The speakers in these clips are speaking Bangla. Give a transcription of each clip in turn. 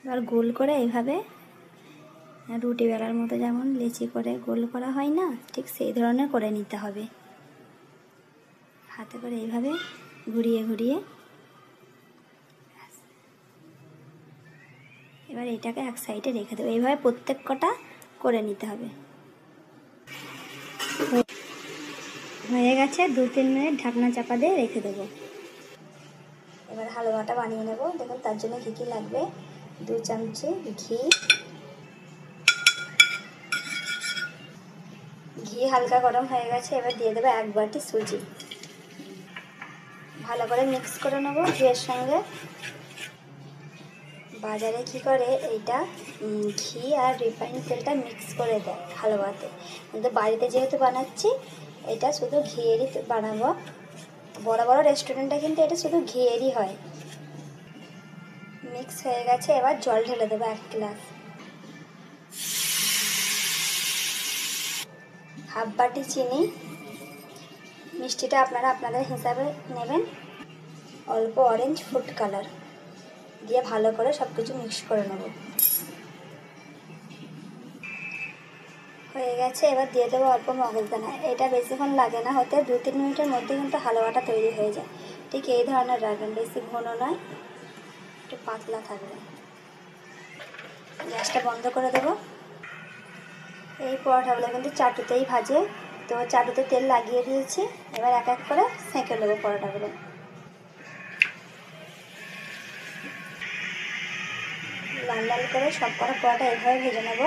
এবার গোল করে এইভাবে রুটি বেলার মতো যেমন লেচি করে গোল করা হয় না, ঠিক সেই ধরনের করে নিতে হবে। হাতে করে এইভাবে ঘুরিয়ে ঘুরিয়ে এবার এটাকে এক সাইডে রেখে দেবো। এইভাবে প্রত্যেক কটা করে নিতে হবে। হয়ে গেছে, 2-3 মিনিট ঢাকনা চাপা দিয়ে রেখে দেবো। এবার হালুয়াটা বানিয়ে নেব। দেখুন তার জন্য কী কী লাগবে। 2 চামচে ঘি হালকা গরম হয়ে গেছে। এবার দিয়ে দেবো 1 বাটি সুজি। ভালো করে মিক্স করে নেবো ঘিয়ের সঙ্গে। বাজারে কি করে এইটা ঘি আর রিফাইন তেলটা মিক্স করে দেয় হালুয়াতে, কিন্তু বাড়িতে যেহেতু বানাচ্ছি এটা শুধু ঘিয়েরই বানাবো। বড় বড় রেস্টুরেন্টে কিন্তু এটা শুধু ঘিয়েরই হয়। মিক্স হয়ে গেছে, এবার জল ঢেলে দেবো 1 গ্লাস। 1/2 বাটি চিনি, মিষ্টিটা আপনারা আপনাদের হিসাবে নেবেন। অল্প অরেঞ্জ ফুড কালার দিয়ে ভালো করে সব কিছু মিক্স করে নেব। হয়ে গেছে, এবার দিয়ে দেবো অল্প মগজদানা। এটা বেশিক্ষণ লাগে না হতে, 2-3 মিনিটের মধ্যে কিন্তু হালুয়াটা তৈরি হয়ে যায়। ঠিক এই ধরনের রাখবেন, বেশি ঘন নয়, একটু পাতলা থাকবে। গ্যাসটা বন্ধ করে দেবো। এই পরোটাগুলো কিন্তু চাটুতেই ভাজে, তো চাটুতে তেল লাগিয়ে দিয়েছি। এবার এক এক করে সেঁকে নেবো পরোটাগুলো। লাল লাল করে সব কটা পরোটা এভাবে ভেজে নেব।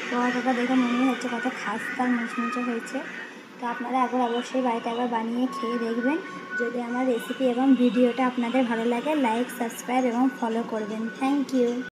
পরোটাটা দেখে মনে হচ্ছে কত খাস্তা মুচমুচে হয়েছে। তো আপনারা একবার অবশ্যই বাড়িতে একবার বানিয়ে খেয়ে দেখবেন। যদি আমার রেসিপি এবং ভিডিওটা আপনাদের ভালো লাগে, লাইক, সাবস্ক্রাইব এবং ফলো করবেন। Thank you.